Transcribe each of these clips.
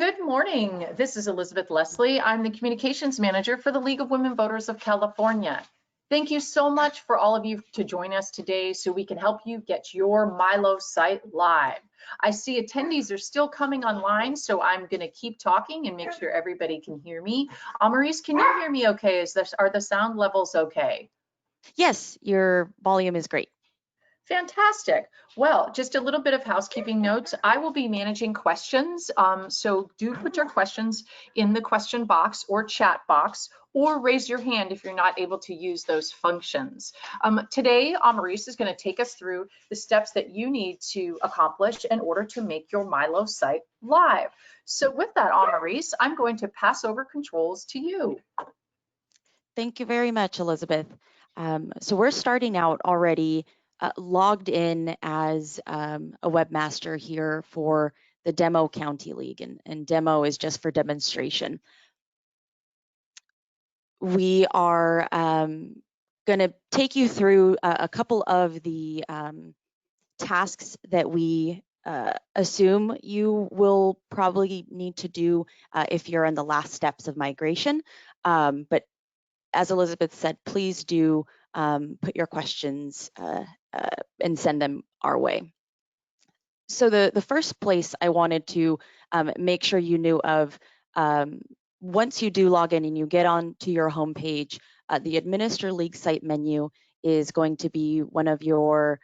Good morning. This is Elizabeth Leslie. I'm the Communications Manager for the League of Women Voters of California. Thank you so much for all of you to join us today so we can help you get your MyLO site live. I see attendees are still coming online, so I'm going to keep talking and make sure everybody can hear me. Maurice, can you hear me okay? Are the sound levels okay? Yes, your volume is great. Fantastic. Well, just a little bit of housekeeping notes. I will be managing questions, so do put your questions in the question box or chat box, or raise your hand if you're not able to use those functions. Today, Maurice is going to take us through the steps that you need to accomplish in order to make your MyLO site live. So with that, Maurice, I'm going to pass over controls to you. Thank you very much, Elizabeth. So we're starting out already logged in as a webmaster here for the Demo County League, and demo is just for demonstration. We are going to take you through a couple of the tasks that we assume you will probably need to do if you're in the last steps of migration. But as Elizabeth said, please do put your questions and send them our way. So the first place I wanted to make sure you knew of, once you do log in and you get onto your home page, the Administer League site menu is going to be one of your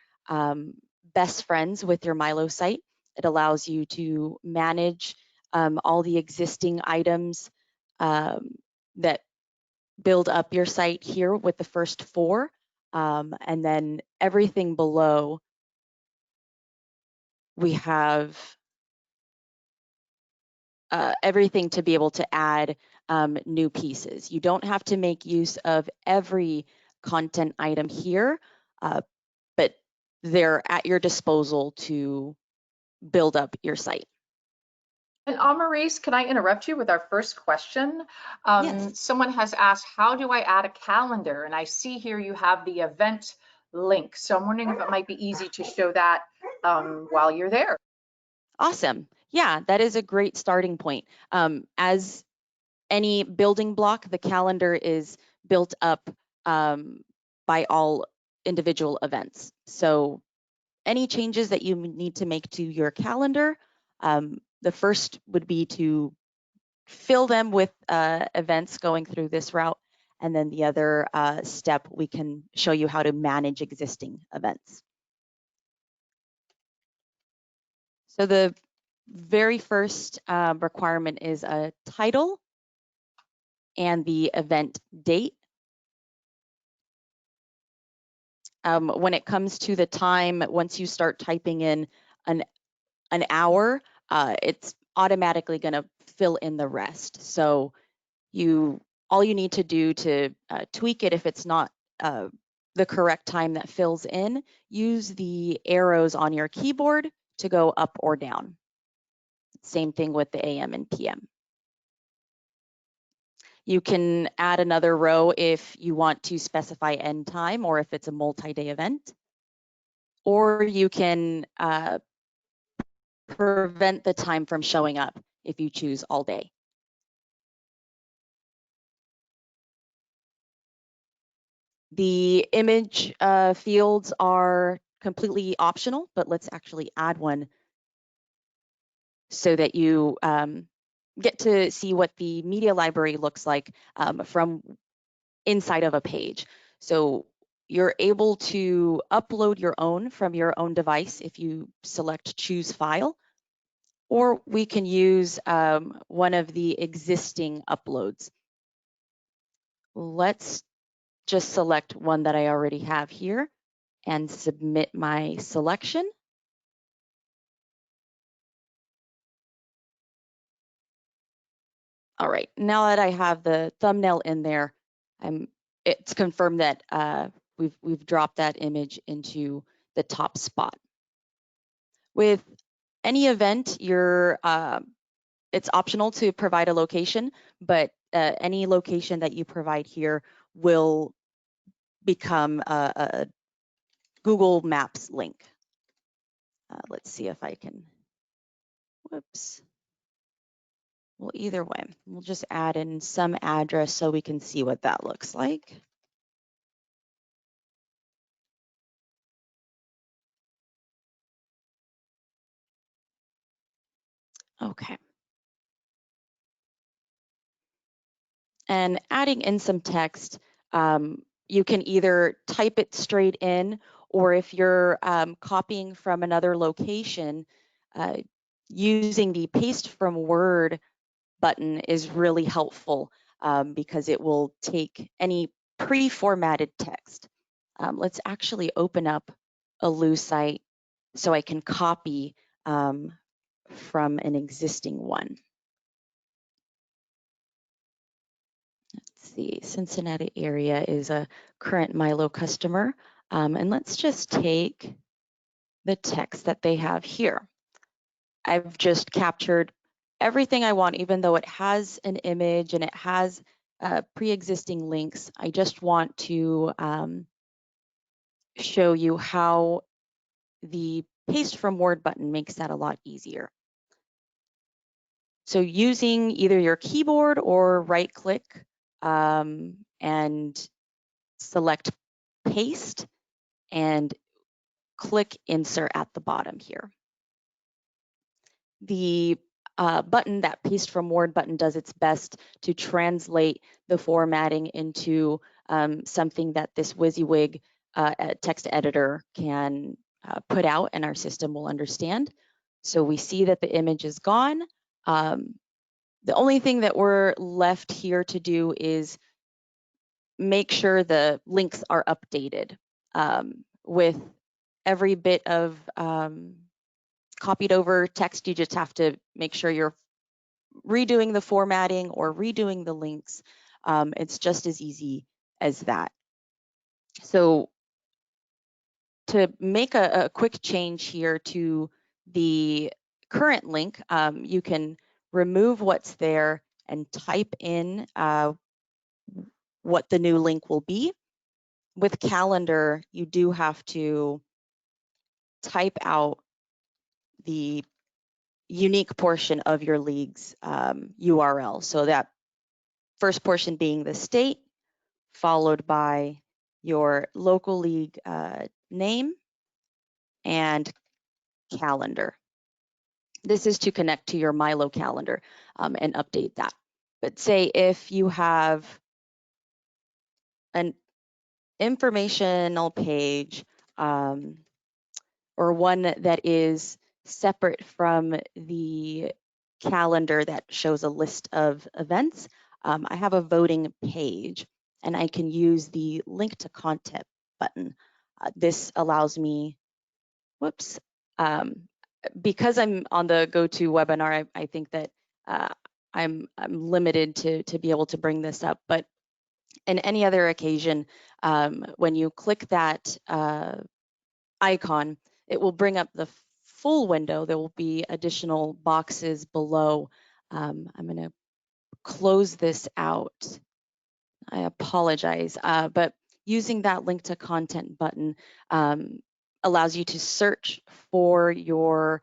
best friends with your MyLO site. It allows you to manage all the existing items that build up your site here with the first four, and then everything below, we have everything to be able to add new pieces. You don't have to make use of every content item here, but they're at your disposal to build up your site. And Maurice, can I interrupt you with our first question? Yes. Someone has asked, how do I add a calendar? And I see here you have the event link. So I'm wondering if it might be easy to show that while you're there. Awesome. Yeah, that is a great starting point. As any building block, the calendar is built up by all individual events. So any changes that you need to make to your calendar, the first would be to fill them with events going through this route. And then the other step, we can show you how to manage existing events. So the very first requirement is a title and the event date. When it comes to the time, once you start typing in an hour, it's automatically going to fill in the rest. So all you need to do to tweak it if it's not the correct time that fills in, use the arrows on your keyboard to go up or down. Same thing with the AM and PM. You can add another row if you want to specify end time or if it's a multi-day event. Or you can prevent the time from showing up if you choose all day. The image fields are completely optional, but let's actually add one so that you get to see what the media library looks like from inside of a page. So you're able to upload your own from your own device if you select choose file, or we can use one of the existing uploads. Let's just select one that I already have here and submit my selection. All right, now that I have the thumbnail in there, it's confirmed that we've dropped that image into the top spot. With any event, it's optional to provide a location, but any location that you provide here will become a Google Maps link. Let's see if I can, whoops. Well, either way, we'll just add in some address so we can see what that looks like. Okay. And adding in some text, you can either type it straight in, or if you're copying from another location, using the paste from Word button is really helpful because it will take any pre-formatted text. Let's actually open up a LO site so I can copy from an existing one. Let's see, Cincinnati area is a current MyLO customer. And let's just take the text that they have here. I've just captured everything I want, even though it has an image and it has pre-existing links. I just want to show you how the paste from Word button makes that a lot easier. So using either your keyboard or right click and select paste and click insert at the bottom here. The button, that paste from Word button, does its best to translate the formatting into something that this WYSIWYG text editor can put out and our system will understand. So we see that the image is gone. The only thing that we're left here to do is make sure the links are updated with every bit of copied over text. You just have to make sure you're redoing the formatting or redoing the links. It's just as easy as that. So to make a quick change here to the current link, you can remove what's there and type in what the new link will be. With calendar, you do have to type out the unique portion of your league's URL. So that first portion being the state, followed by your local league name and calendar. This is to connect to your MyLO calendar and update that. But say if you have an informational page or one that is separate from the calendar that shows a list of events, I have a voting page and I can use the link to content button. This allows me, because I'm on the GoToWebinar, I think that I'm limited to be able to bring this up, but in any other occasion, when you click that icon, it will bring up the full window. There will be additional boxes below. I'm going to close this out. I apologize, but using that link to content button allows you to search for your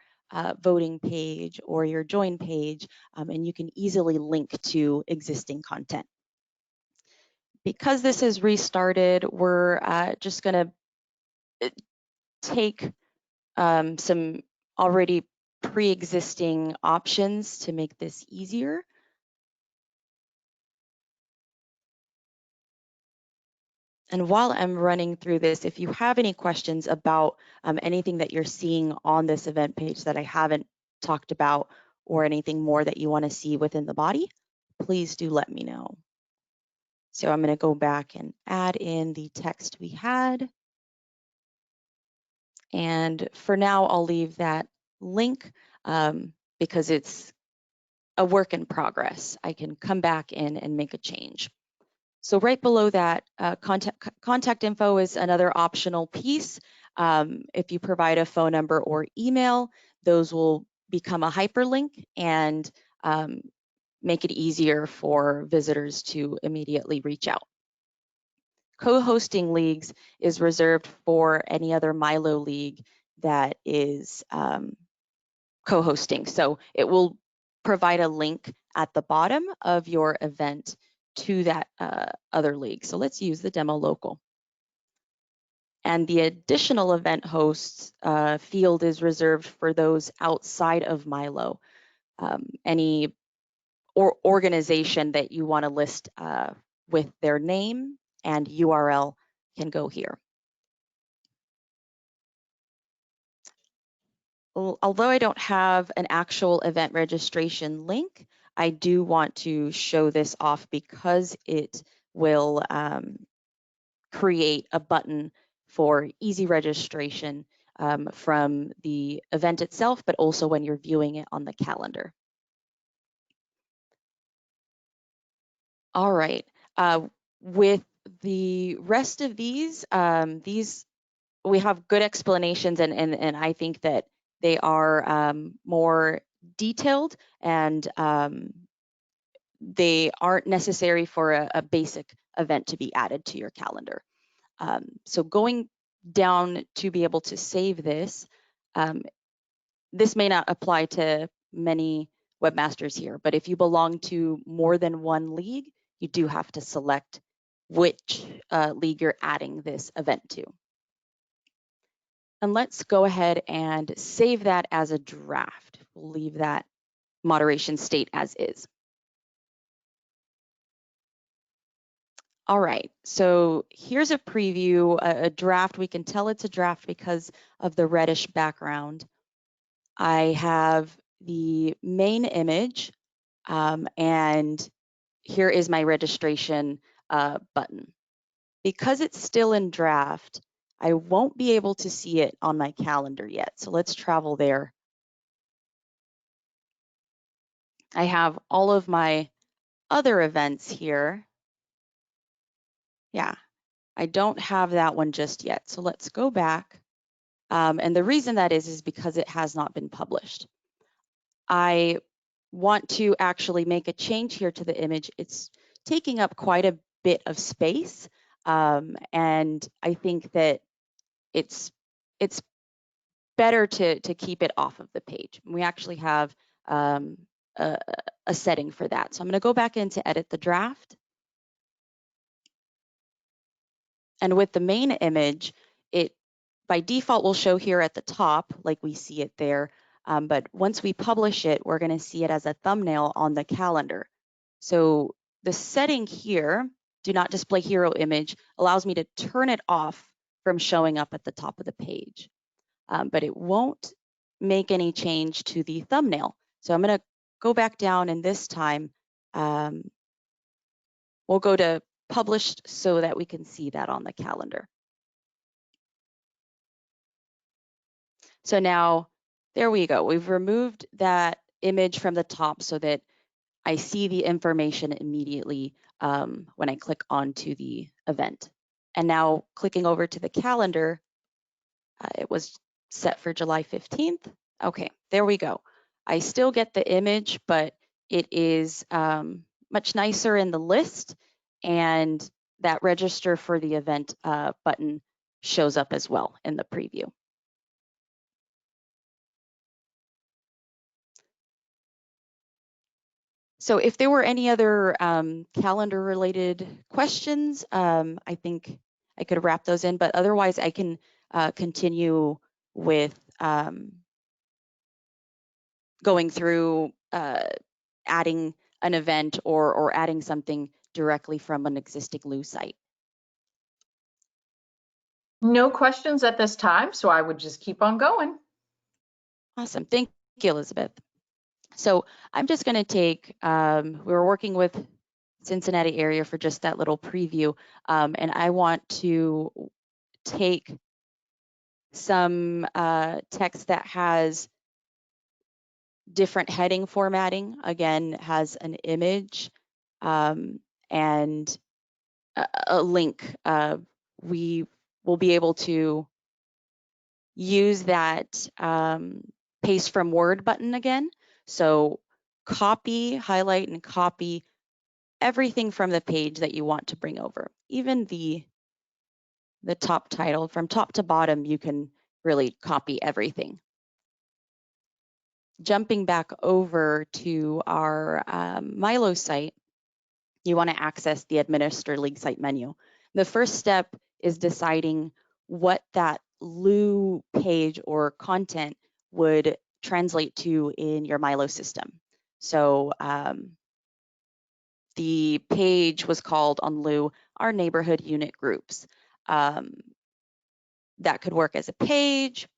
voting page or your join page, and you can easily link to existing content. Because this is restarted, we're just going to take some already pre-existing options to make this easier. And while I'm running through this, if you have any questions about anything that you're seeing on this event page that I haven't talked about, or anything more that you want to see within the body, please do let me know. So I'm going to go back and add in the text we had. And for now, I'll leave that link because it's a work in progress. I can come back in and make a change. So right below that, contact info is another optional piece. If you provide a phone number or email, those will become a hyperlink and make it easier for visitors to immediately reach out. Co-hosting leagues is reserved for any other MyLO league that is co-hosting. So it will provide a link at the bottom of your event to that other league. So let's use the demo local. And the additional event hosts field is reserved for those outside of MyLO. Any organization that you want to list with their name and URL can go here. Although I don't have an actual event registration link, I do want to show this off because it will create a button for easy registration from the event itself, but also when you're viewing it on the calendar. All right, with the rest of these we have good explanations, and I think that they are more detailed, and they aren't necessary for a basic event to be added to your calendar. So going down to be able to save this, this may not apply to many webmasters here, but if you belong to more than one league, you do have to select which league you're adding this event to. And let's go ahead and save that as a draft. We'll leave that moderation state as is. All right, so here's a preview, a draft. We can tell it's a draft because of the reddish background. I have the main image, and here is my registration button. Because it's still in draft, I won't be able to see it on my calendar yet. So let's travel there. I have all of my other events here. Yeah, I don't have that one just yet. So let's go back. And the reason that is because it has not been published. I want to actually make a change here to the image. It's taking up quite a bit of space. And I think that it's better to keep it off of the page. We actually have a setting for that. So I'm going to go back in to edit the draft. And with the main image, it by default will show here at the top, like we see it there. But once we publish it, we're going to see it as a thumbnail on the calendar. So the setting here, do not display hero image, allows me to turn it off from showing up at the top of the page. But it won't make any change to the thumbnail. So I'm going to go back down, and this time we'll go to published so that we can see that on the calendar. So now there we go. We've removed that image from the top so that I see the information immediately when I click onto the event. And now clicking over to the calendar, it was set for July 15th. Okay, there we go. I still get the image, but it is much nicer in the list, and that register for the event button shows up as well in the preview. So if there were any other calendar related questions, I think I could wrap those in, but otherwise I can continue with going through adding an event or adding something directly from an existing LO site. No questions at this time, so I would just keep on going. Awesome. Thank you, Elizabeth. So I'm just going to take, we were working with Cincinnati area for just that little preview, and I want to take some text that has different heading formatting, again, has an image and a link. We will be able to use that paste from Word button again. So copy, highlight, and copy everything from the page that you want to bring over. Even the top title, from top to bottom, you can really copy everything. jumping back over to our MyLO site, you want to access the Administer League Site menu. The first step is deciding what that LU page or content would translate to in your MyLO system. So the page was called on LU our neighborhood unit groups. That could work as a page,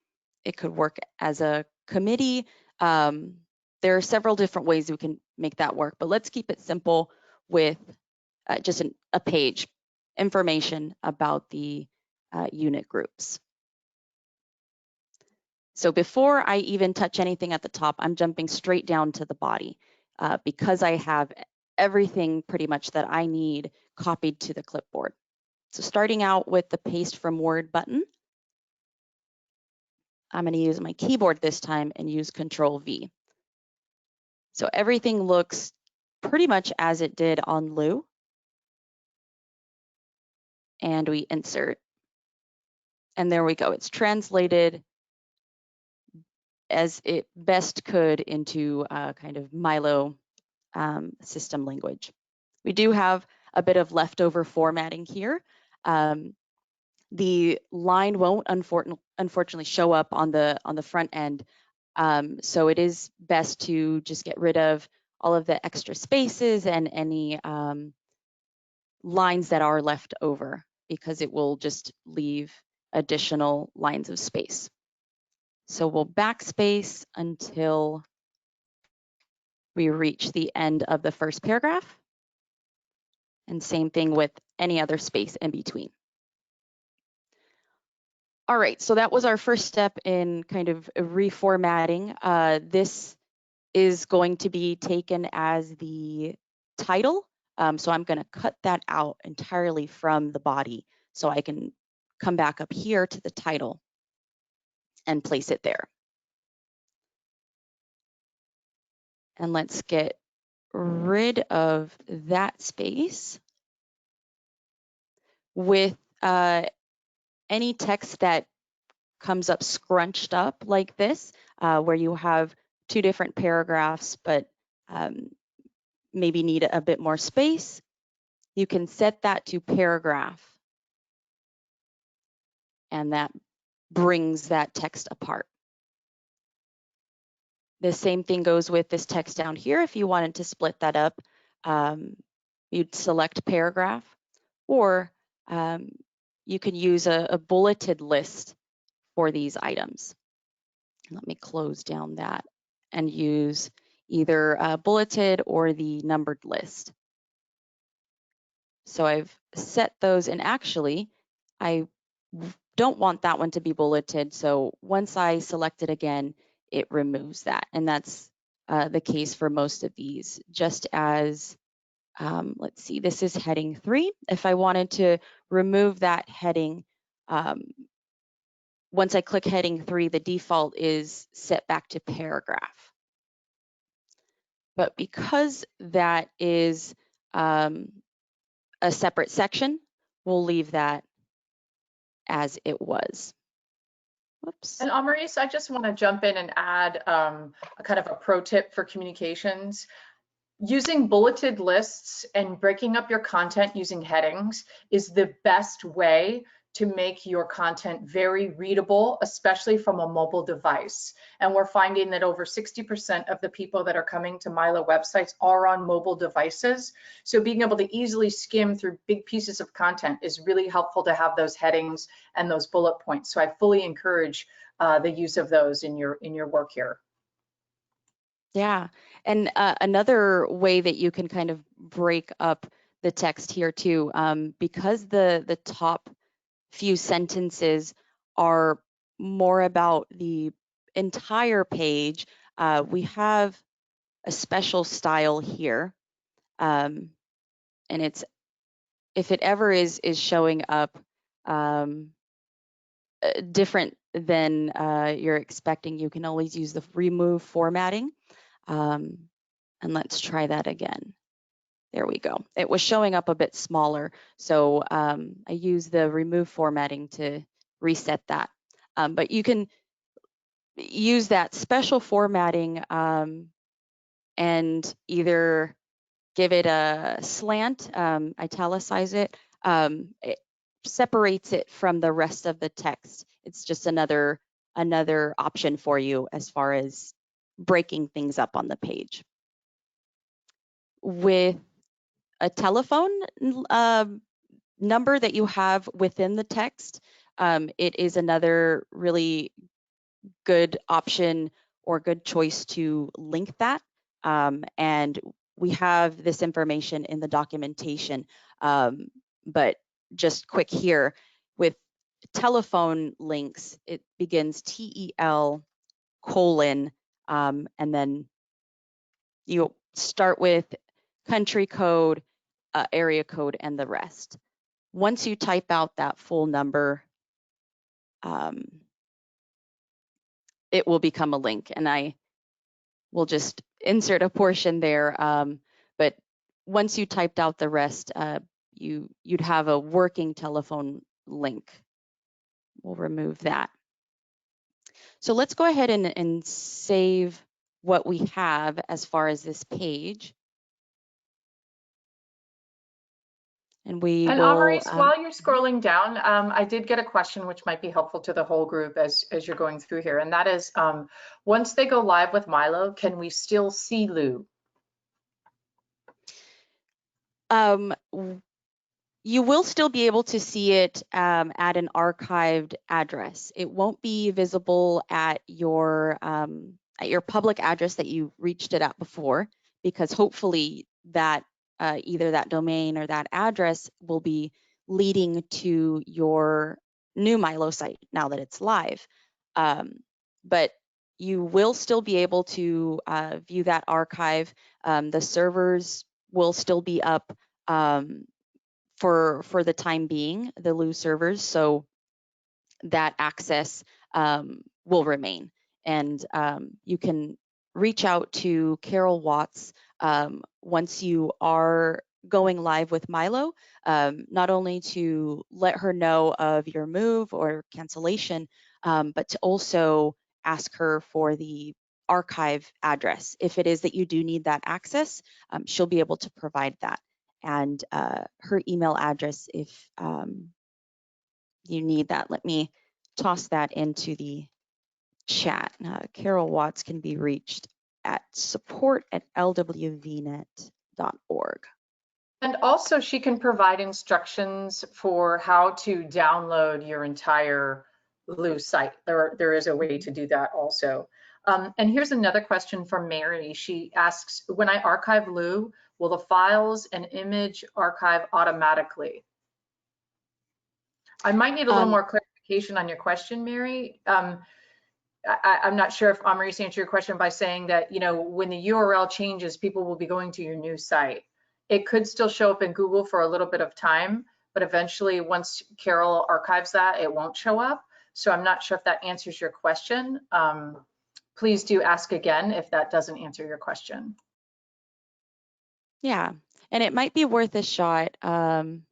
it could work as a committee. There are several different ways we can make that work, but let's keep it simple with just a page, information about the unit groups. So before I even touch anything at the top, I'm jumping straight down to the body because I have everything pretty much that I need copied to the clipboard. So starting out with the paste from Word button, I'm going to use my keyboard this time and use Control V. So everything looks pretty much as it did on LU. And we insert. And there we go. It's translated as it best could into kind of MyLO system language. We do have a bit of leftover formatting here. The line won't unfortunately show up on the front end. So it is best to just get rid of all of the extra spaces and any lines that are left over, because it will just leave additional lines of space. So we'll backspace until we reach the end of the first paragraph. And same thing with any other space in between. All right, so that was our first step in kind of reformatting. This is going to be taken as the title. So I'm going to cut that out entirely from the body so I can come back up here to the title and place it there. And let's get rid of that space. With any text that comes up scrunched up like this, where you have two different paragraphs, but maybe need a bit more space, you can set that to paragraph. And that brings that text apart. The same thing goes with this text down here. If you wanted to split that up, you'd select paragraph, or you can use a bulleted list for these items. Let me close down that and use either bulleted or the numbered list. So I've set those, and actually I don't want that one to be bulleted. So once I select it again, it removes that. And that's the case for most of these. Just as, let's see, this is heading 3. If I wanted to remove that heading, once I click heading 3, the default is set back to paragraph. But because that is a separate section, we'll leave that as it was. Whoops. And Amaris, I just want to jump in and add a kind of a pro tip for communications. Using bulleted lists and breaking up your content using headings is the best way to make your content very readable, especially from a mobile device. And we're finding that over 60% of the people that are coming to MyLO websites are on mobile devices. So being able to easily skim through big pieces of content is really helpful to have those headings and those bullet points. So I fully encourage the use of those in your work here. Yeah, and another way that you can kind of break up the text here too, because the top few sentences are more about the entire page, we have a special style here, and it's, if it ever is showing up different than you're expecting, you can always use the remove formatting. And let's try that again. There we go. It was showing up a bit smaller, so I use the remove formatting to reset that. But you can, use that special formatting and either give it a slant, italicize it. It separates it from the rest of the text. It's just another option for you as far as breaking things up on the page. With a telephone number that you have within the text, it is another really good option or good choice to link that. And we have this information in the documentation, but just quick here with telephone links, it begins TEL : and then you start with country code, area code, and the rest. Once you type out that full number, it will become a link, and I will just insert a portion there. But once you typed out the rest, you'd have a working telephone link. We'll remove that. So let's go ahead and save what we have as far as this page. And we will. Amaris, while you're scrolling down, I did get a question which might be helpful to the whole group as you're going through here, and that is, once they go live with MyLO, can we still see Lou? You will still be able to see it at an archived address. It won't be visible at your public address that you reached it at before, because hopefully that either that domain or that address will be leading to your new MyLO site now that it's live. But you will still be able to view that archive. The servers will still be up for the time being, the Lou servers, so that access will remain. And you can reach out to Carol Watts once you are going live with MyLO, not only to let her know of your move or cancellation, but to also ask her for the archive address. If it is that you do need that access, she'll be able to provide that. And her email address if you need that. Let me toss that into the chat. Carol Watts can be reached at support@lwvnet.org. And also she can provide instructions for how to download your entire Lou site. There is a way to do that also. And here's another question from Mary. She asks, when I archive Lou, will the files and image archive automatically? I might need a little more clarification on your question, Mary. I'm not sure if Amaris answered your question by saying that, you know, when the URL changes, people will be going to your new site. It could still show up in Google for a little bit of time, but eventually once Carol archives that, it won't show up. So I'm not sure if that answers your question. Please do ask again if that doesn't answer your question. Yeah, and it might be worth a shot. I'm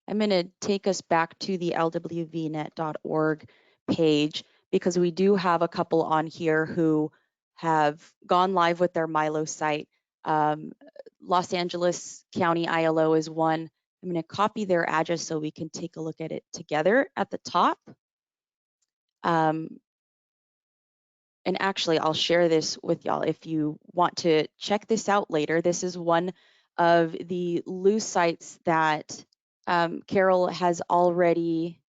going to take us back to the lwvnet.org page, because we do have a couple on here who have gone live with their MyLO site. Los Angeles County ILO is one. I'm going to copy their address so we can take a look at it together at the top. And actually, I'll share this with y'all if you want to check this out later. This is one of the Lou sites that Carol has already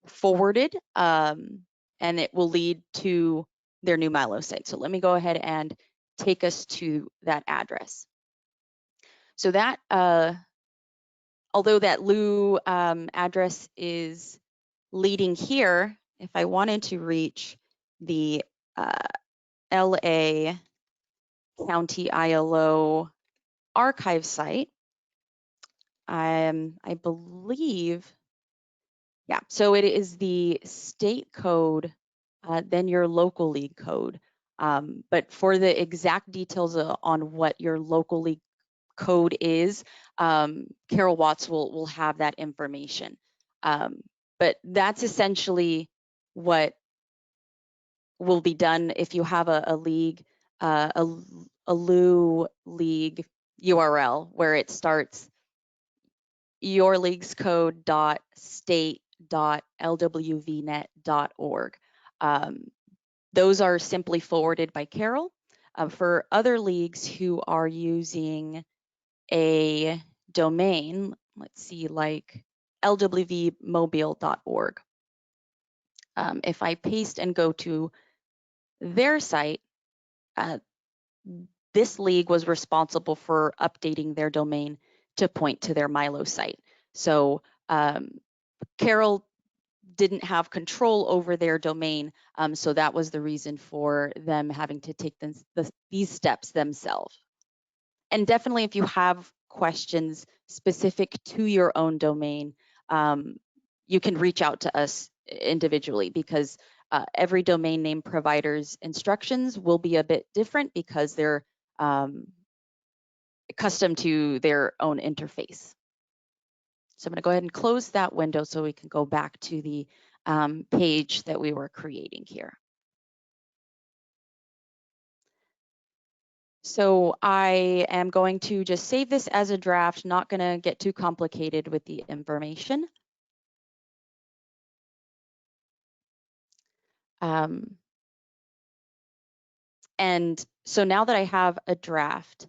forwarded, and it will lead to their new MyLO site. So let me go ahead and take us to that address. So that, although that Lou address is leading here, if I wanted to reach the LA County ILO archive site, I believe, yeah, so it is the state code, then your local league code. But for the exact details on what your local league code is, Carol Watts will have that information. But that's essentially what will be done if you have a league, a LO league URL where it starts your league's code.state.lwvnet.org. Those are simply forwarded by Carol. For other leagues who are using a domain, let's see, like lwvmobile.org. If I paste and go to their site, this league was responsible for updating their domain to point to their MyLO site. So Carol didn't have control over their domain, so that was the reason for them having to take these steps themselves. And definitely, if you have questions specific to your own domain, you can reach out to us individually, because every domain name provider's instructions will be a bit different because they're custom to their own interface. So I'm going to go ahead and close that window so we can go back to the page that we were creating here. So I am going to just save this as a draft, not going to get too complicated with the information. And so now that I have a draft,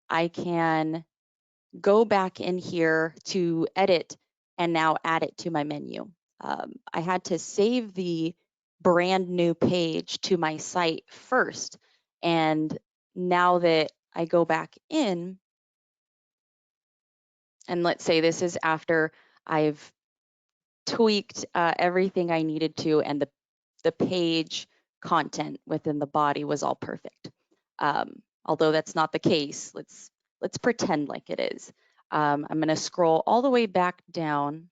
I can go back in here to edit and now add it to my menu. I had to save the brand new page to my site first. And now that I go back in, and let's say this is after I've tweaked everything I needed to, and the page content within the body was all perfect. Although that's not the case, let's pretend like it is. I'm going to scroll all the way back down,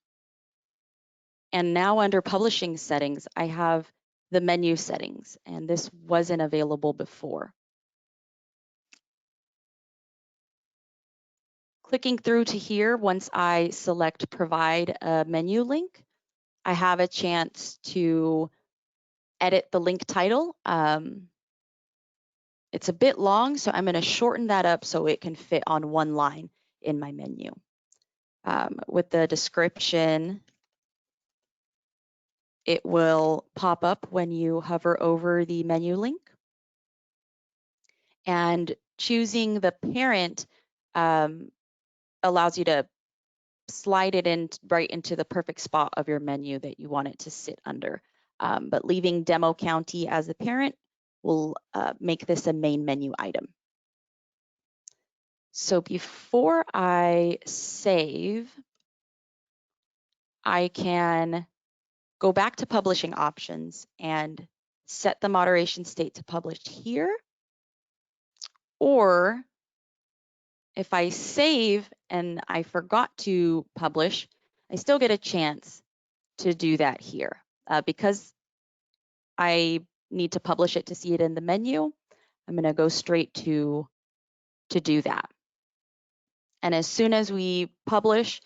and now under publishing settings, I have the menu settings, and this wasn't available before. Clicking through to here, once I select provide a menu link, I have a chance to edit the link title. It's a bit long, so I'm going to shorten that up so it can fit on one line in my menu. With the description, it will pop up when you hover over the menu link. And choosing the parent allows you to slide it in right into the perfect spot of your menu that you want it to sit under. But leaving Demo County as the parent will make this a main menu item. So before I save, I can go back to publishing options and set the moderation state to published here. Or if I save and I forgot to publish, I still get a chance to do that here. Because I need to publish it to see it in the menu, I'm going to go straight to do that. And as soon as we publish,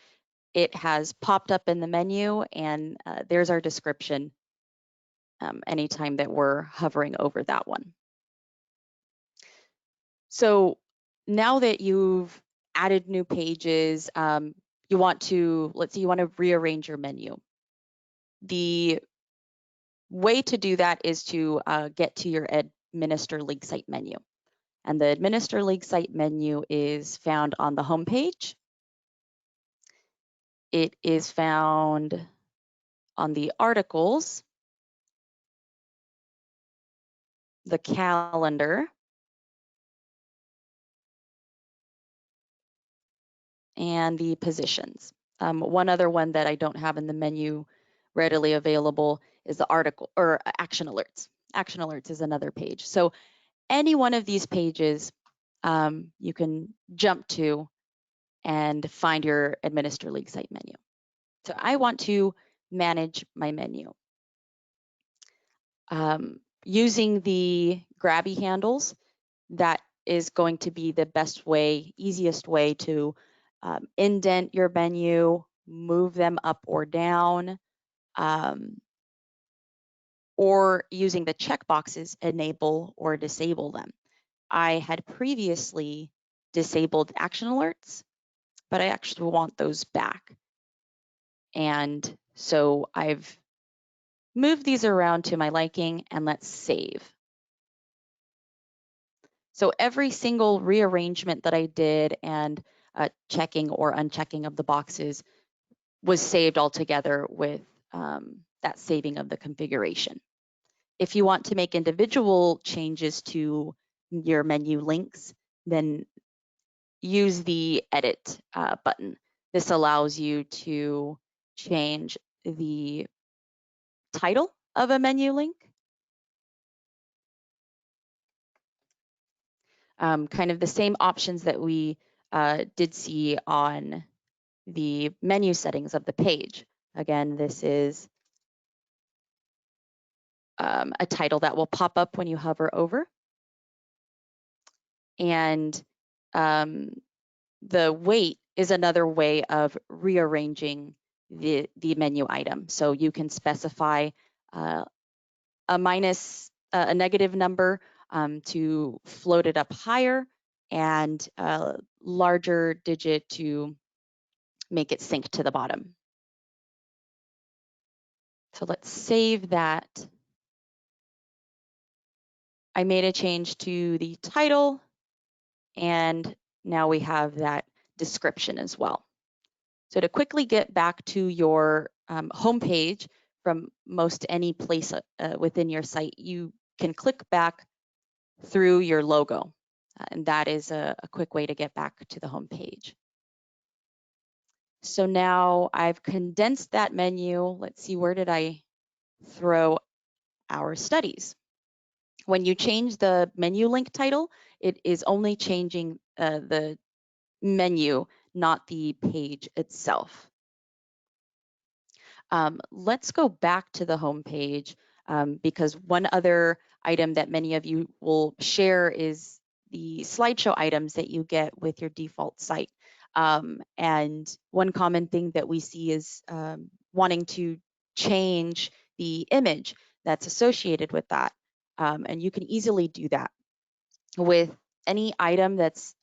it has popped up in the menu, and there's our description anytime that we're hovering over that one. So now that you've added new pages, you want to, let's say you want to rearrange your menu. The way to do that is to get to your Administer League Site menu. And the Administer League Site menu is found on the home page. It is found on the articles, the calendar, and the positions. One other one that I don't have in the menu readily available is the article or action alerts. Action alerts is another page. So any one of these pages you can jump to and find your Administer League Site menu. So I want to manage my menu. Using the grabby handles, that is going to be the best way, easiest way to indent your menu, move them up or down, or using the checkboxes, enable or disable them. I had previously disabled action alerts, but I actually want those back. And so I've moved these around to my liking, and let's save. So every single rearrangement that I did and checking or unchecking of the boxes was saved all together with that saving of the configuration. If you want to make individual changes to your menu links, then use the edit button. This allows you to change the title of a menu link, kind of the same options that we did see on the menu settings of the page. Again, this is a title that will pop up when you hover over. And the weight is another way of rearranging the menu item. So you can specify a negative number to float it up higher, and a larger digit to make it sink to the bottom. So let's save that. I made a change to the title, and now we have that description as well. So to quickly get back to your home page from most any place within your site, you can click back through your logo. And that is a quick way to get back to the home page. So now I've condensed that menu. Let's see, where did I throw our studies? When you change the menu link title, it is only changing the menu, not the page itself. Let's go back to the home page because one other item that many of you will share is the slideshow items that you get with your default site. And one common thing that we see is wanting to change the image that's associated with that. And you can easily do that with any item that's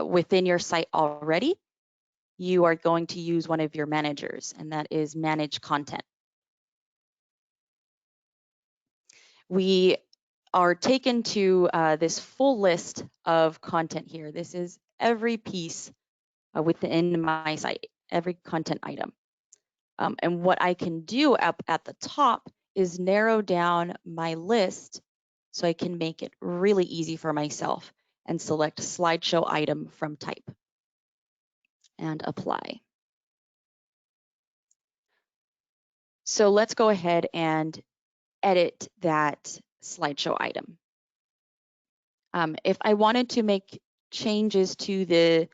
within your site already. You are going to use one of your managers, and that is Manage Content. We are taken to this full list of content here. This is every piece within my site, every content item. And what I can do up at the top is narrow down my list so I can make it really easy for myself and select slideshow item from type and apply. So let's go ahead and edit that slideshow item. If I wanted to make changes to the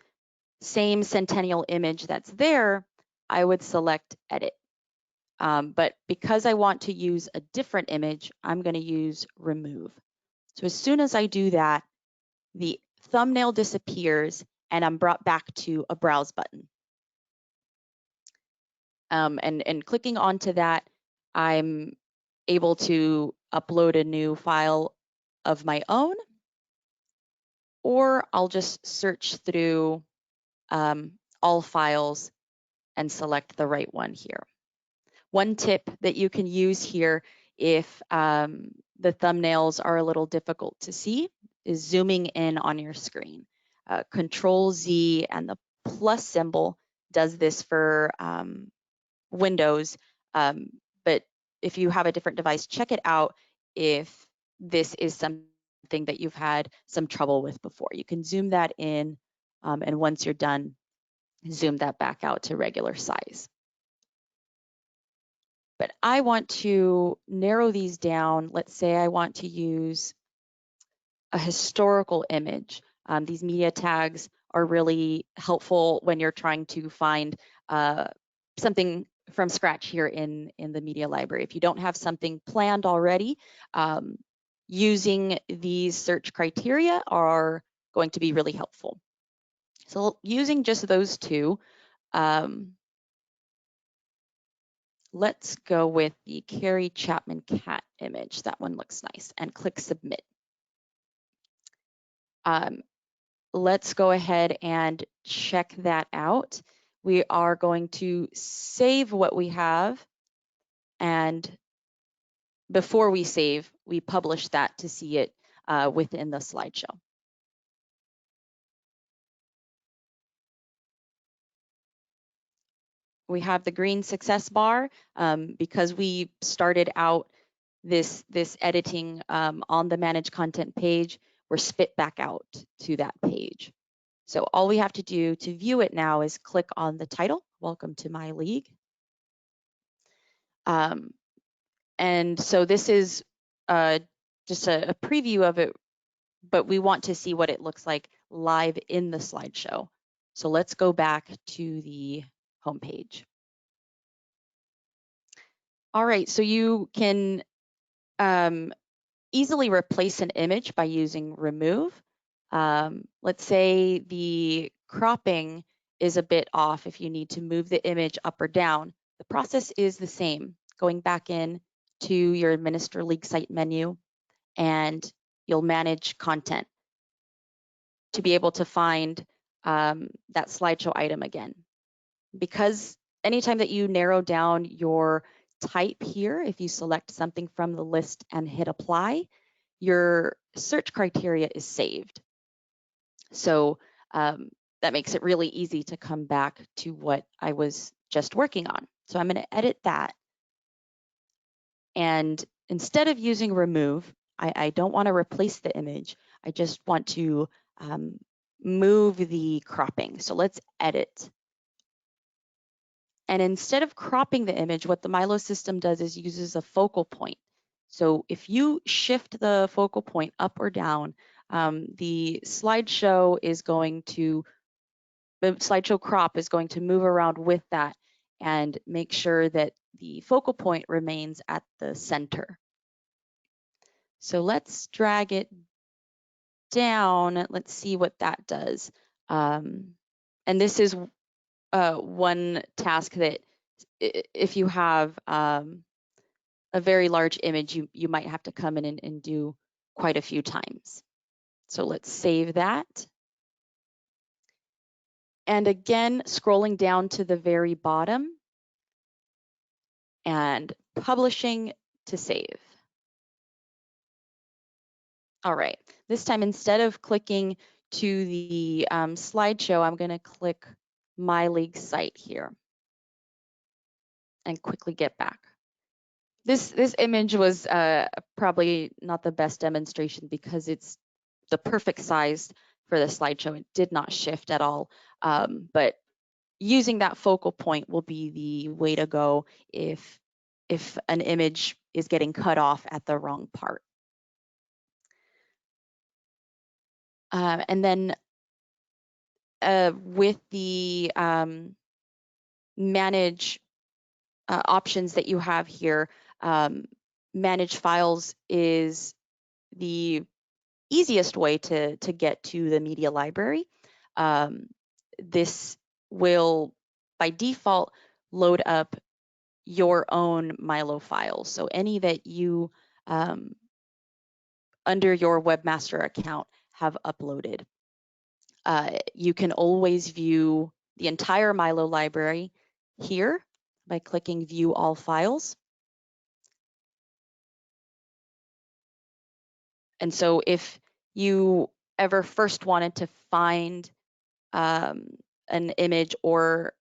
same Centennial image that's there, I would select edit. But because I want to use a different image, I'm going to use remove. So as soon as I do that, the thumbnail disappears and I'm brought back to a browse button. And clicking onto that, I'm able to upload a new file of my own, or I'll just search through all files and select the right one here. One tip that you can use here if the thumbnails are a little difficult to see is zooming in on your screen. Control Z and the plus symbol does this for Windows, but if you have a different device, check it out if this is something that you've had some trouble with before. You can zoom that in, and once you're done, zoom that back out to regular size. But I want to narrow these down. Let's say I want to use a historical image. These media tags are really helpful when you're trying to find something from scratch here in the media library. If you don't have something planned already, using these search criteria are going to be really helpful. So using just those two, let's go with the Carrie Chapman cat image. That one looks nice, and click submit. Let's go ahead and check that out. We are going to save what we have, and before we save, we publish that to see it within the slideshow. We have the green success bar because we started out this editing on the Manage Content page. We're spit back out to that page. So all we have to do to view it now is click on the title, Welcome to My League. And so this is just a preview of it, but we want to see what it looks like live in the slideshow. So let's go back to the homepage. All right, so you can easily replace an image by using remove. Let's say the cropping is a bit off. If you need to move the image up or down, the process is the same. Going back in to your Administer League Site menu, and you'll manage content to be able to find that slideshow item again. Because anytime that you narrow down your type here, if you select something from the list and hit apply, your search criteria is saved. So that makes it really easy to come back to what I was just working on. So I'm going to edit that. And instead of using remove, I don't want to replace the image. I just want to move the cropping. So let's edit. And instead of cropping the image, what the MyLO system does is uses a focal point. So if you shift the focal point up or down, the slideshow crop is going to move around with that and make sure that the focal point remains at the center. So let's drag it down. Let's see what that does. And this is one task that if you have a very large image, you might have to come in and do quite a few times. So let's save that. And again, scrolling down to the very bottom and publishing to save. All right, this time instead of clicking to the slideshow, I'm going to click My League site here and quickly get back. This image was probably not the best demonstration because it's the perfect size for the slideshow. It did not shift at all, but using that focal point will be the way to go if an image is getting cut off at the wrong part. And then with the manage options that you have here, manage files is the easiest way to get to the media library. This will, by default, load up your own MyLO files. So any that you, under your webmaster account, have uploaded. You can always view the entire MyLO library here by clicking View All Files. And so if you ever first wanted to find an image or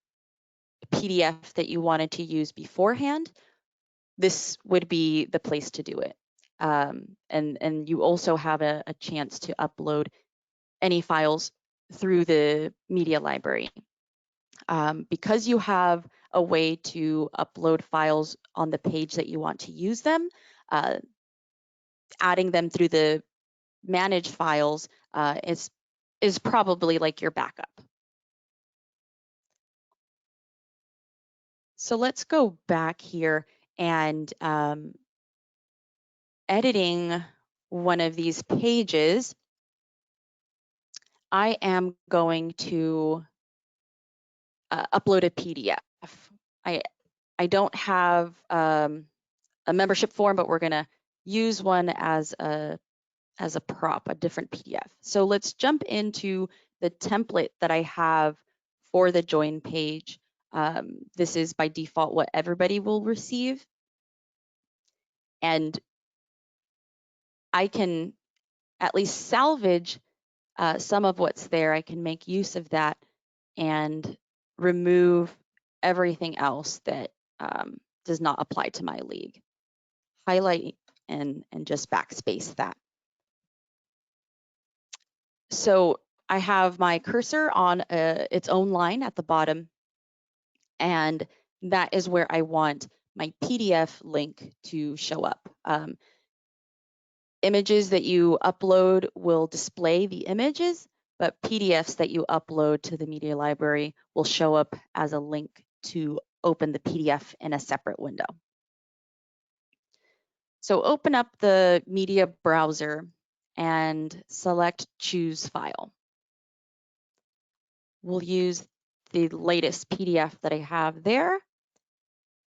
PDF that you wanted to use beforehand, this would be the place to do it. And you also have a chance to upload any files through the media library. Because you have a way to upload files on the page that you want to use them, adding them through the manage files is probably like your backup. So let's go back here and editing one of these pages. I am going to upload a PDF. I don't have a membership form, but we're gonna use one as a prop, a different PDF. So let's jump into the template that I have for the join page. This is by default what everybody will receive. And I can at least salvage some of what's there. I can make use of that and remove everything else that does not apply to my league. Highlight and just backspace that. So I have my cursor on its own line at the bottom, and that is where I want my PDF link to show up. Images that you upload will display the images, but PDFs that you upload to the media library will show up as a link to open the PDF in a separate window. So open up the media browser and select Choose File. We'll use the latest PDF that I have there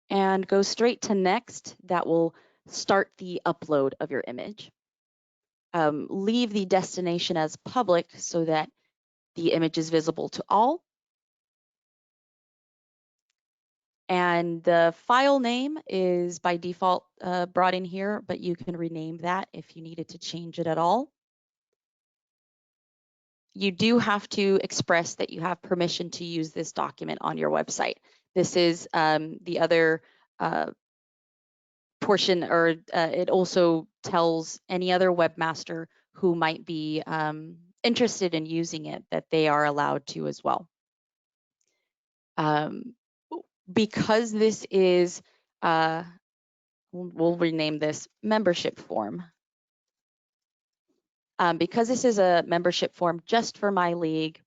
and go straight to Next. That will start the upload of your image. Leave the destination as public so that the image is visible to all. And the file name is by default brought in here, but you can rename that if you needed to change it at all. You do have to express that you have permission to use this document on your website. This is the other portion, or it also tells any other webmaster who might be interested in using it that they are allowed to as well. Because this is, we'll rename this membership form. Because this is a membership form just for my league,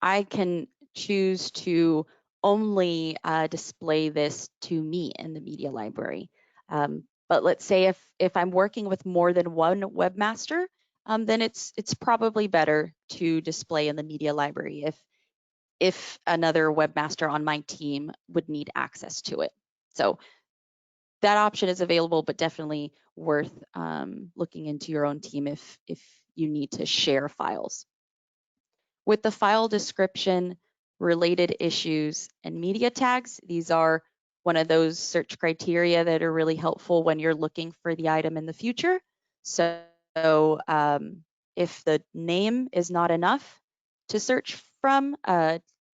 I can choose to only display this to me in the media library. But let's say if I'm working with more than one webmaster, then it's probably better to display in the media library if another webmaster on my team would need access to it. So that option is available, but definitely worth looking into your own team if you need to share files. With the file description, related issues, and media tags, these are one of those search criteria that are really helpful when you're looking for the item in the future. So if the name is not enough to search from,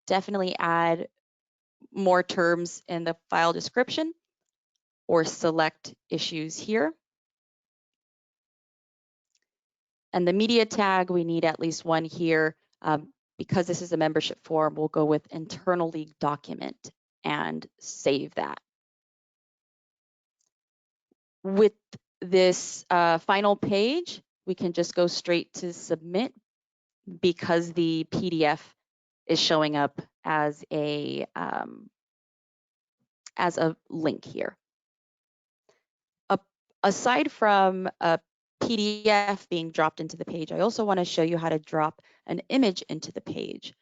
definitely add more terms in the file description or select issues here. And the media tag, we need at least one here. Because this is a membership form, we'll go with internal league document and save that. With this final page, we can just go straight to submit because the PDF is showing up as a link here. Aside from a PDF being dropped into the page, I also want to show you how to drop an image into the page.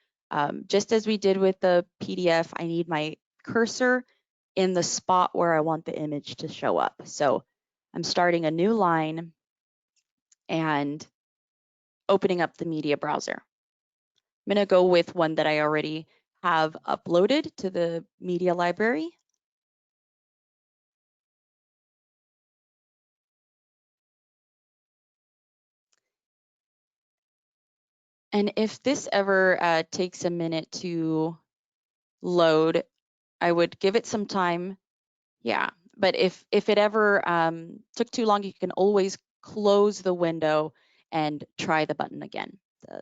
Just as we did with the PDF, I need my cursor in the spot where I want the image to show up. So I'm starting a new line and opening up the media browser. I'm going to go with one that I already have uploaded to the media library. And if this ever takes a minute to load, I would give it some time. Yeah, but if it ever took too long, you can always close the window and try the button again,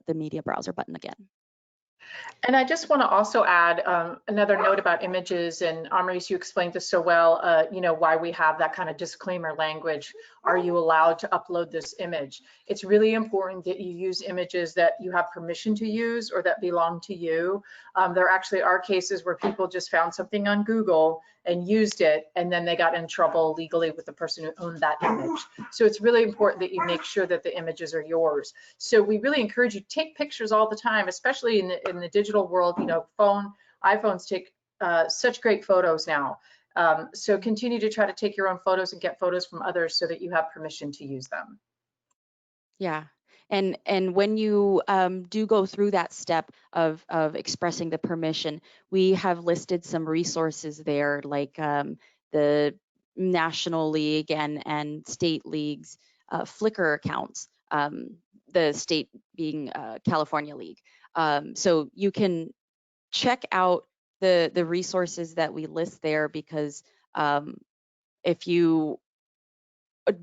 the media browser button again. And I just want to also add another note about images, and Amrice, you explained this so well, you know, why we have that kind of disclaimer language. Are you allowed to upload this image? It's really important that you use images that you have permission to use or that belong to you. There actually are cases where people just found something on Google and used it, and then they got in trouble legally with the person who owned that image. So it's really important that you make sure that the images are yours. So we really encourage you to take pictures all the time, especially in the digital world. You know, iPhones take such great photos now. So continue to try to take your own photos and get photos from others so that you have permission to use them. Yeah. And when you do go through that step of expressing the permission, we have listed some resources there, like the National League and state leagues, Flickr accounts, the state being California League. So you can check out the resources that we list there, because if you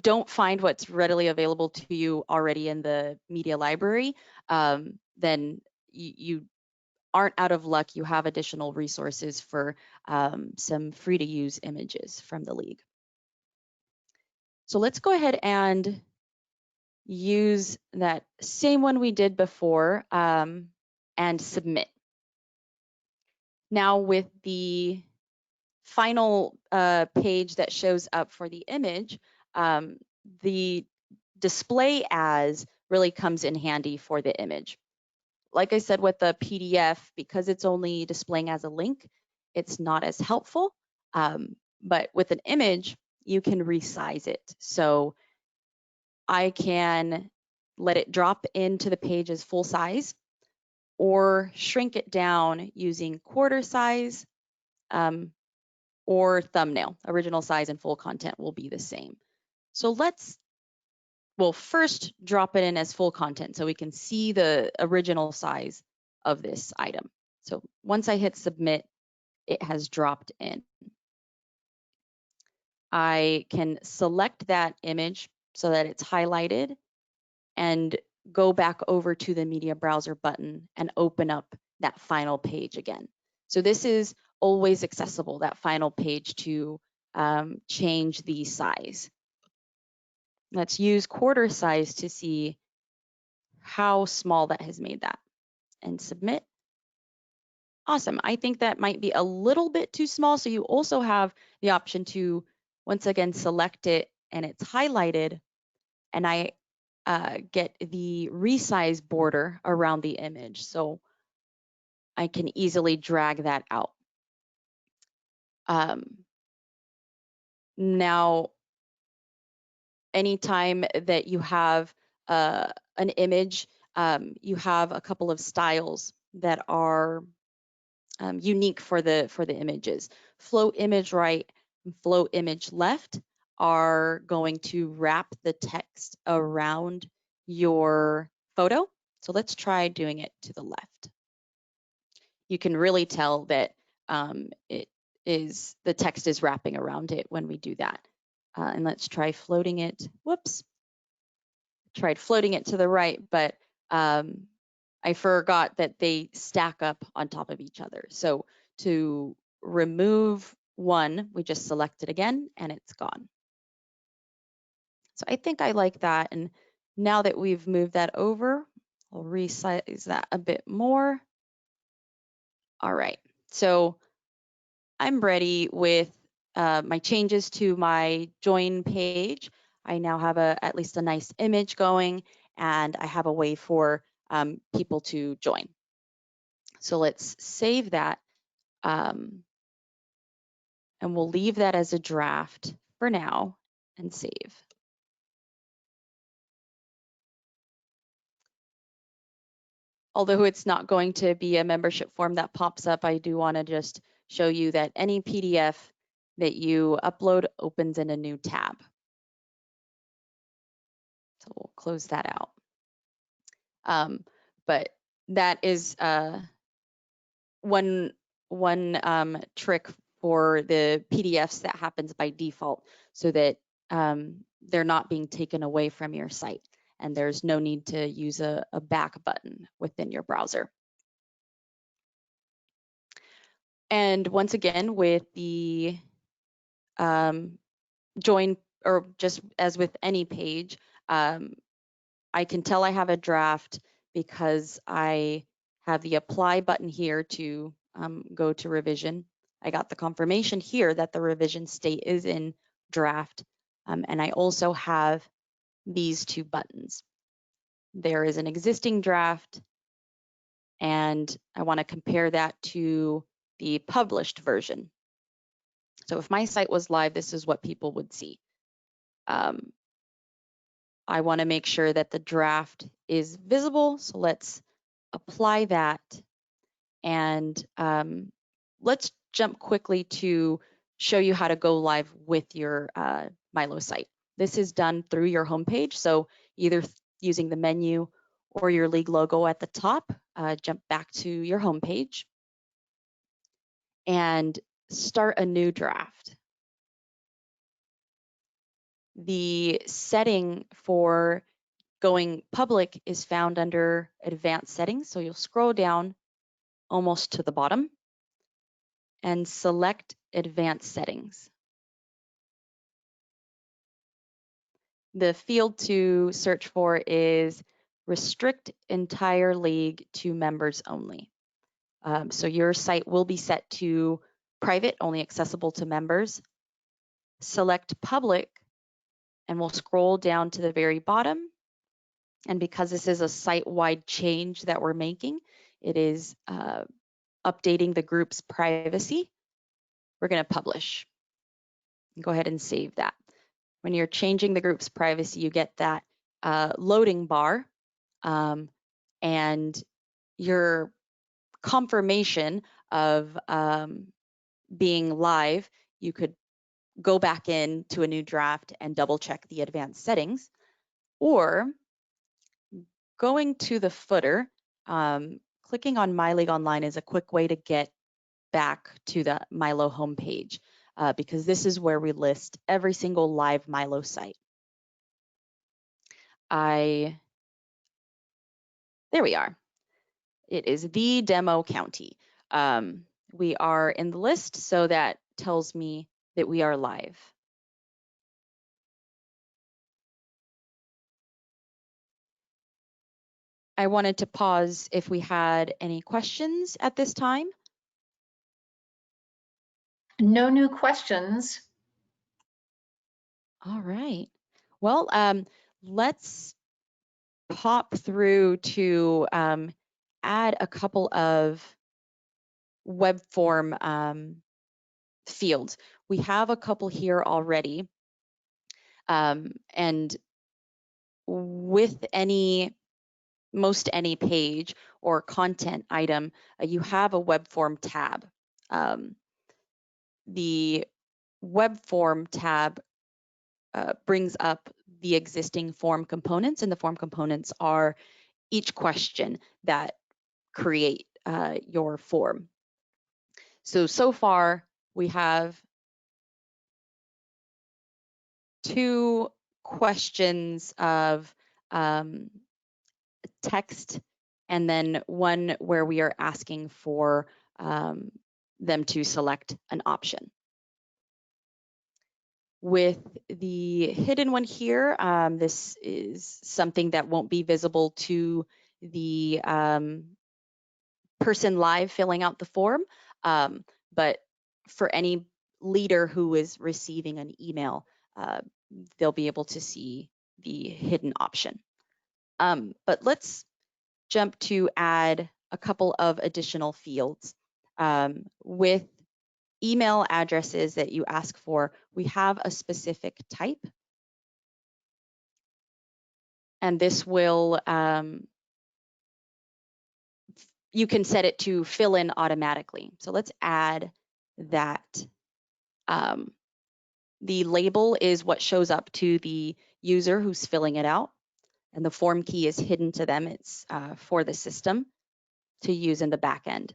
don't find what's readily available to you already in the media library, then you aren't out of luck. You have additional resources for some free to use images from the league. So let's go ahead and use that same one we did before and submit. Now with the final page that shows up for the image, the display as really comes in handy for the image. Like I said with the PDF, because it's only displaying as a link, it's not as helpful. But with an image, you can resize it. So I can let it drop into the page as full size, or shrink it down using quarter size, or thumbnail. Original size and full content will be the same. So we'll first drop it in as full content so we can see the original size of this item. So once I hit submit, it has dropped in. I can select that image so that it's highlighted and go back over to the media browser button and open up that final page again. So this is always accessible, that final page, to change the size. Let's use quarter size to see how small that has made that, and submit. Awesome. I think that might be a little bit too small. So you also have the option to, once again, select it and it's highlighted, and I get the resize border around the image. So I can easily drag that out. Now, anytime that you have an image, you have a couple of styles that are unique for the images. Flow image right and flow image left are going to wrap the text around your photo. So let's try doing it to the left. You can really tell that the text is wrapping around it when we do that. And let's try floating it. Whoops. Tried floating it to the right, but I forgot that they stack up on top of each other. So to remove one, we just select it again and it's gone. So I think I like that. And now that we've moved that over, I'll resize that a bit more. All right, so I'm ready with my changes to my join page. I now have at least a nice image going, and I have a way for people to join. So let's save that, and we'll leave that as a draft for now and save. Although it's not going to be a membership form that pops up, I do want to just show you that any PDF that you upload opens in a new tab. So we'll close that out. But that is one trick for the PDFs that happens by default, so that they're not being taken away from your site, and there's no need to use a back button within your browser. And once again, with the join, or just as with any page, I can tell I have a draft because I have the apply button here to go to revision. I got the confirmation here that the revision state is in draft. And I also have these two buttons. There is an existing draft, and I want to compare that to the published version. So if my site was live, this is what people would see. I want to make sure that the draft is visible, so let's apply that. And let's jump quickly to show you how to go live with your MyLO site. This is done through your homepage, so either using the menu or your league logo at the top, jump back to your homepage and start a new draft. The setting for going public is found under advanced settings, so you'll scroll down almost to the bottom and select advanced settings. The field to search for is restrict entire league to members only. So your site will be set to private, only accessible to members. Select public, and we'll scroll down to the very bottom. And because this is a site-wide change that we're making, it is updating the group's privacy. We're going to publish. Go ahead and save that. When you're changing the group's privacy, you get that loading bar, and your confirmation of being live. You could go back into a new draft and double check the advanced settings, or going to the footer, clicking on My League Online is a quick way to get back to the MyLO homepage, because this is where we list every single live MyLO site. There we are. It is the demo county. We are in the list, so that tells me that we are live. I wanted to pause if we had any questions at this time. No new questions. All right. Well, let's pop through to add a couple of web form fields. We have a couple here already. And with most any page or content item, you have a web form tab. The web form tab brings up the existing form components, and the form components are each question that create your form. So far we have 2 questions of text, and then one where we are asking for them to select an option. With the hidden one here, this is something that won't be visible to the person live filling out the form, but for any leader who is receiving an email, they'll be able to see the hidden option. But let's jump to add a couple of additional fields. With email addresses that you ask for, we have a specific type. And this will, you can set it to fill in automatically. So let's add that. The label is what shows up to the user who's filling it out, and the form key is hidden to them. It's for the system to use in the back end.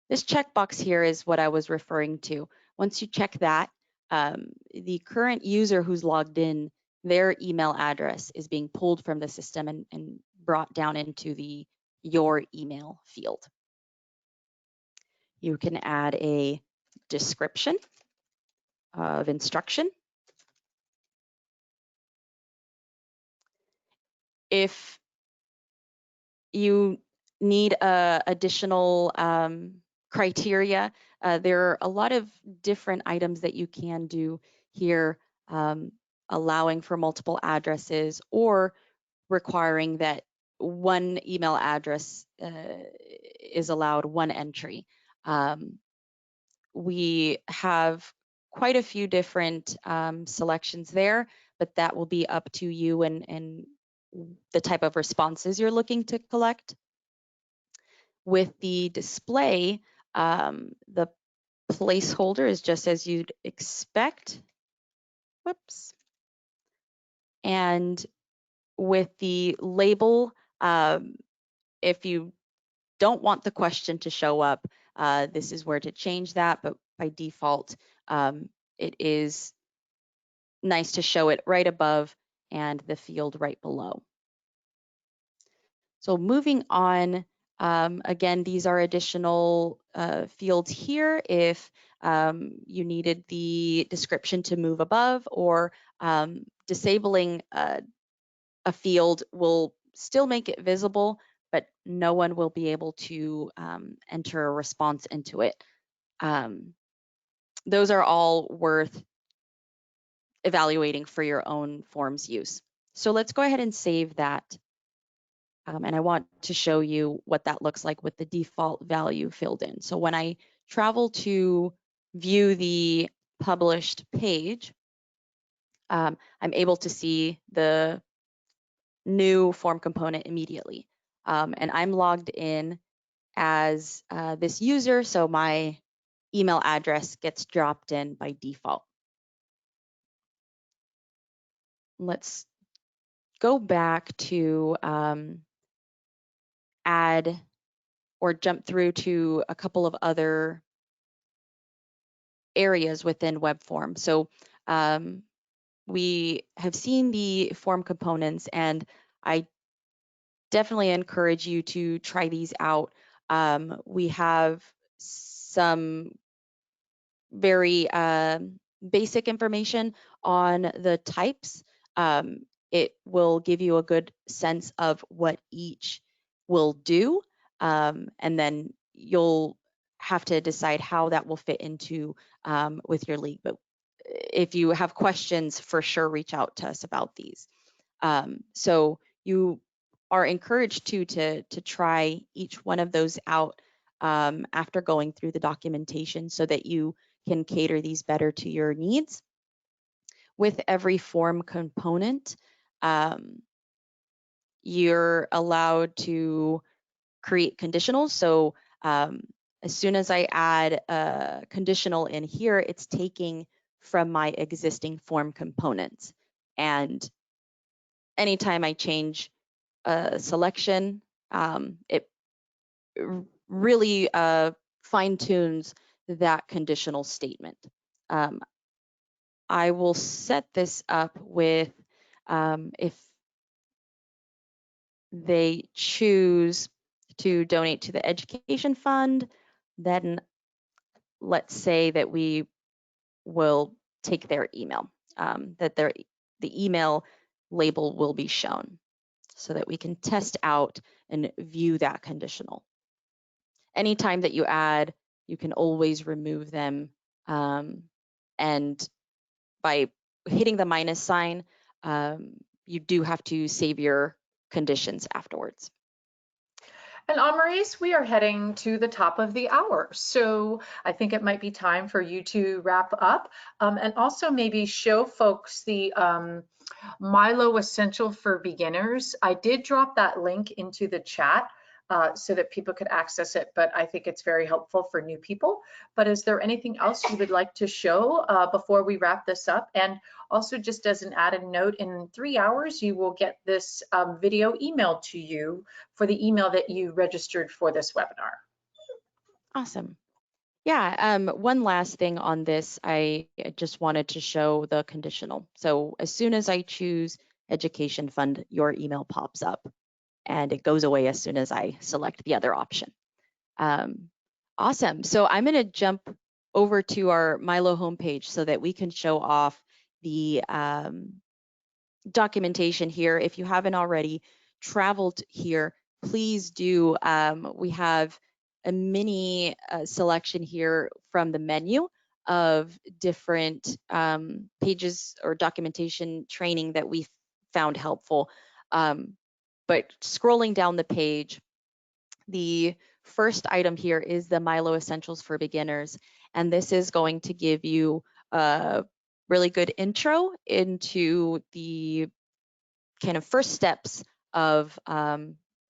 This checkbox here is what I was referring to. Once you check that, the current user who's logged in, their email address is being pulled from the system and brought down into the your email field. You can add a description of instruction. If you need additional criteria, there are a lot of different items that you can do here, allowing for multiple addresses or requiring that one email address is allowed one entry. We have quite a few different selections there, but that will be up to you and the type of responses you're looking to collect. With the display, the placeholder is just as you'd expect. Whoops. And with the label, if you don't want the question to show up, this is where to change that, but by default, it is nice to show it right above and the field right below. So moving on, again, these are additional fields here if you needed the description to move above, or disabling a field will still make it visible, but no one will be able to enter a response into it. Those are all worth evaluating for your own form's use. So let's go ahead and save that. And I want to show you what that looks like with the default value filled in. So when I travel to view the published page, I'm able to see the new form component immediately. And I'm logged in as this user, so my email address gets dropped in by default. Let's go back to add or jump through to a couple of other areas within web form. So we have seen the form components, and I definitely encourage you to try these out. We have some very basic information on the types. It will give you a good sense of what each will do, and then you'll have to decide how that will fit into with your league. But if you have questions, for sure, reach out to us about these. So you are encouraged to try each one of those out after going through the documentation so that you can cater these better to your needs. With every form component, you're allowed to create conditionals. So as soon as I add a conditional in here, it's taking from my existing form components. And anytime I change a selection, it really fine tunes that conditional statement. I will set this up with if they choose to donate to the education fund, then let's say that we will take their email, that the email label will be shown so that we can test out and view that conditional. Anytime that you add, you can always remove them. And by hitting the minus sign, you do have to save your conditions afterwards. And Maurice, we are heading to the top of the hour. So I think it might be time for you to wrap up and also maybe show folks the MyLO Essential for Beginners. I did drop that link into the chat so that people could access it, but I think it's very helpful for new people. But is there anything else you would like to show before we wrap this up? And also, just as an added note, in 3 hours, you will get this video emailed to you for the email that you registered for this webinar. Awesome. Yeah, one last thing on this, I just wanted to show the conditional. So as soon as I choose education fund, your email pops up and it goes away as soon as I select the other option. Awesome. So I'm going to jump over to our MyLO homepage so that we can show off the documentation here. If you haven't already traveled here, please do. We have a mini selection here from the menu of different pages or documentation training that we found helpful. But scrolling down the page, the first item here is the MyLO Essentials for Beginners, and this is going to give you a really good intro into the kind of first steps of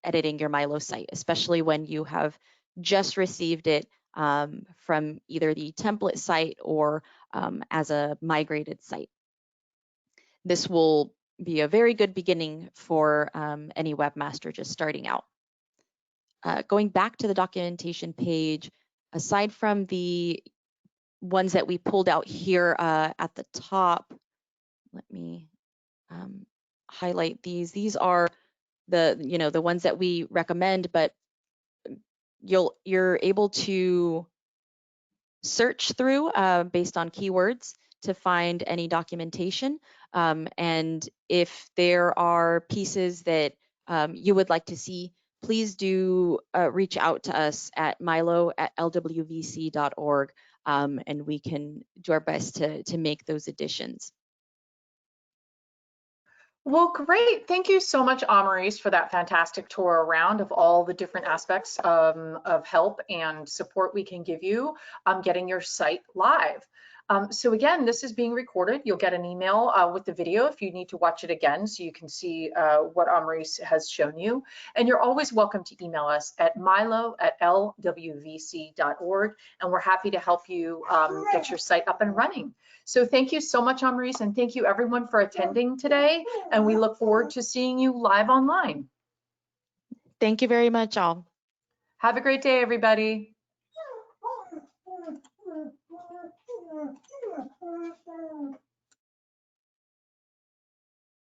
editing your MyLO site, especially when you have just received it from either the template site or as a migrated site. This will be a very good beginning for any webmaster just starting out. Going back to the documentation page, aside from the ones that we pulled out here at the top, let me highlight these. These are the ones that we recommend, but you're able to search through based on keywords to find any documentation. And if there are pieces that you would like to see, please do reach out to us at mylo@lwvc.org, and we can do our best to make those additions. Well, great. Thank you so much, Amaris, for that fantastic tour around of all the different aspects of help and support we can give you getting your site live. So again, this is being recorded. You'll get an email with the video if you need to watch it again so you can see what Amaris has shown you. And you're always welcome to email us at mylo@lwvc.org, and we're happy to help you get your site up and running. So thank you so much, Amaris, and thank you everyone for attending today. And we look forward to seeing you live online. Thank you very much, all. Have a great day, everybody.